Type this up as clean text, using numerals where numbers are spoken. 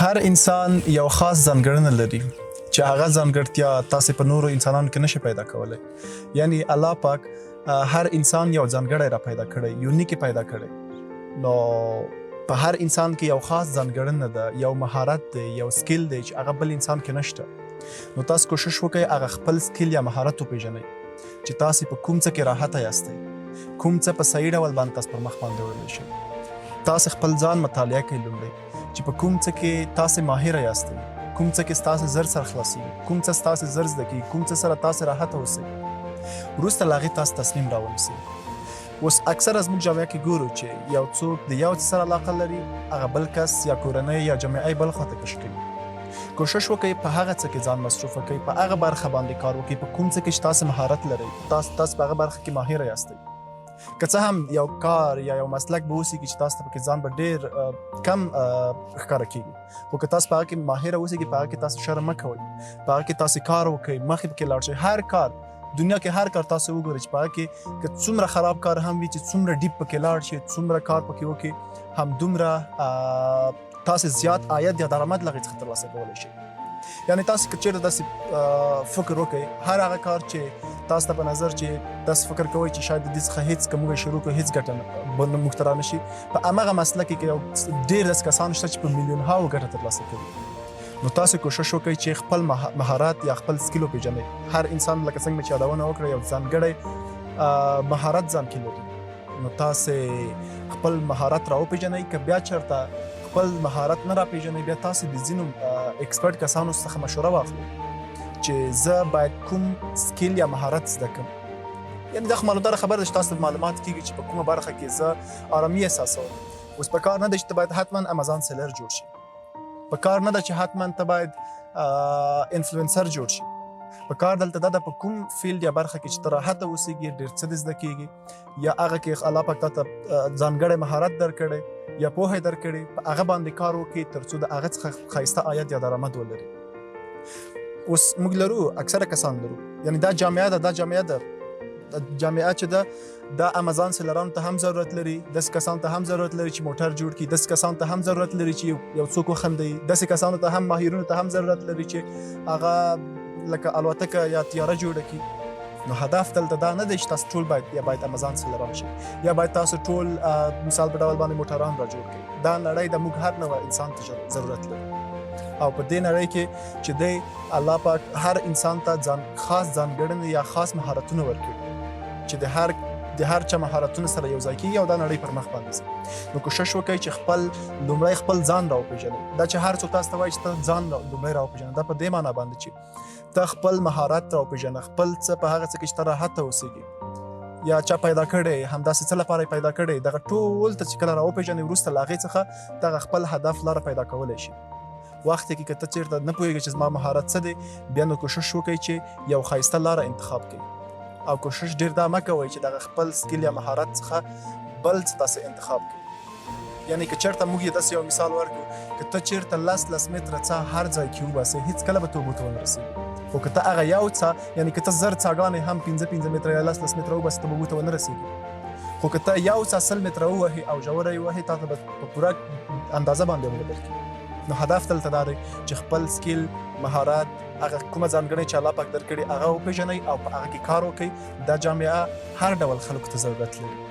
هر انسان یو خاص ځانګړنه لري چې هغه ځانګړتیا تاسو په نورو انسانانو کې نشي پیدا کولای. یعنی الله پاک هر انسان یو ځانګړی را پیدا کړی، یونیک پیدا کړی. نو په هر انسان کې یو خاص ځانګړنه ده، یو مهارت دی، یو سکیل دی چې هغه بل انسان کې نشته. نو تاسو کوشش وکړئ هغه خپل سکیل یا مهارت وپېژنئ چې تاسو په کوم څه کې راحته یاستئ، کوم څه په صحیح ډول باندې تاسو پر مخ باندې وړلی شئ. تاسو خپل ځان مطالعه کړئ لومړی چې په کوم څه کې تاسو ماهره یاستئ، کوم څه کې ستاسو زر سره خلاصیږي، کوم څه ستاسو زر زده کیږي، کوم څه سره تاسو راحته اوسئ. وروسته له هغې تاسو تصمیم راونیسئ. اوس اکثره زموږ جامعه کې ګورو چې یو څوک د یو څه سره علاقه لري، هغه بل کس یا کورنۍ یا جامعه بل خواته کش کوي. کوشش وکړئ په هغه څه کې ځان مصروفه کړئ، په هغه برخه باندې کار وکړئ، په کوم څه کې چې تاسو مهارت لرئ، تاسو په هغه برخه کې ماهره یاستئ. که څه هم یو کار یا یو مسلک به اوسېږي چې تاسو ته پکې ځان به ډېر کم ښکاره کېږي، خو که تاسو په هغه کې ماهره اوسېږئ، په هغه کې تاسو شرم مه کوئ، په هغه کې تاسو کار وکړئ، مخکې پکې لاړ شئ. هر کار دنیا کې هر کار تاسو وګورئ چې په هغه کې که څومره خراب کار هم وي، چې څومره ډیپ پکې لاړ شئ، څومره کار پکې وکړئ، همدومره تاسو زیات عاید یا درآمد له هغې څخه ترلاسه کولی شئ. یعنی تاسو که چېرته داسې فکر وکړئ، هر هغه کار چې تاسو ته په نظر چې تاسو فکر کوئ چې شاید د دې څخه هېڅ که موږ شروع کړو هېڅ ګټه موږ ته رانشي، په همغه مسلک کې یو ډېر داسې کسان شته چې په میلیونهاو ګټه ترلاسه کوي. نو تاسو کوشش وکړئ چې خپل مهارت یا خپل سکیل وپېژنئ. هر انسان لکه څنګه چې یادونه وکړه یو ځانګړی مهارت ځان کې لري. نو تاسو خپل مهارت راوپېژنئ. که بیا چېرته خپل مهارت نه راپېژنئ، بیا تاسو د ځینو اکسپرټ کسانو څخه مشوره واخلئ چې زه باید کوم سکیل یا مهارت زده کړم. یعنې دا خو معلومداره خبره ده چې تاسو ته معلومات کېږي چې په کومه برخه کې زه آرامي احساسوم. اوس په کار نه ده چې ته باید حتما امازان سیلر جوړ شي، په کار نه ده چې حتما ته باید انفلوئنسر جوړ شي. په کار دلته دا ده په کوم فیلډ یا برخه کې چې ته راحته اوسېږي، ډېر څه دې زده کېږي، یا هغه کې الله پاک تا ته ځانګړی مهارت درکړی یا پوهه درکړې، په هغه باندې کار وکړي تر څو د هغه څخه ښایسته عاید یا درآمد ولري. اوس موږ لرو، اکثره کسان لرو، یعنی دا جامعه ده، دا جامعه جامعه چې ده دا امازان سیلرانو ته هم ضرورت لري، داسې کسانو ته هم ضرورت لري چې موټر جوړ کړي، داسې کسانو ته هم ضرورت لري چې یو څوک وخندوي، داسې کسانو ته هم ماهرینو ته هم ضرورت لري چې هغه لکه الوتکه یا تیاره جوړه کړي. نو هدف دلته دا نه دی چې تاسو ټول باید امازان سیلران شئ، یا باید تاسو ټول مثال په ډول باندې موټران را جوړ کړئ. دا نړۍ د موږ هر نوع انسان ته ضرورت لري، او په دې نړۍ کې چې دی الله پاک هر انسان ته خاص ځانګړنې یا خاص مهارتونه ورکړي چې د هر چا مهارتونه سره یو ځای کېږي او دا نړۍ پر مخ باندې ځي. نو کوشش وکړئ چې لومړی خپل ځان راوپېژنئ. دا چې هر څوک تاسو ته وایي چې ته ځان لومړی راوپېژنه، دا په دې معنا باندې چې ته خپل مهارت راوپېژنه، خپل څه په هغه څه کې چې ته راحته اوسېږي یا چا پیدا کړی، همداسې څه لپاره یې پیدا کړی، دغه ټول ته چې کله راوپېژنې، وروسته له هغې څخه دغه خپل هدف لاره پیدا کولی شي. وخت کې که ته چېرته نه پوهېږې چې زما مهارت څه دی، بیا نو کوشش وکړئ چې یو ښایسته لاره انتخاب کړئ، او کوشش ډېر دا مه کوئ چې دغه خپل سکیل یا مهارت څخه بل څه تاسو انتخاب کړئ. یعنی که چېرته موږ یې داسې یو مثال ورکړو، که ته چېرته 10 متره څاه هر ځای کې وباسې، هېڅکله به ته اوبو ته ونه رسېږي. خو که ته هغه یو څاه، یعنی که ته 1000 څاګانې هم 5 متره یا 10 متره وباسې، ته به اوبو ته ونه رسېږي. خو که ته یو څاه 100 متره ووهې او ژوره یې ووهې، تا ته به په پوره اندازه باندې اوبه درکړي. نو هدف دلته دا دی چې خپل سکیل، مهارت، هغه کومه ځانګړنې چې الله پاک درکړي هغه وپېژنئ او په هغه کې کار وکړئ. دا جامعه هر ډول خلکو ته ضرورت لري.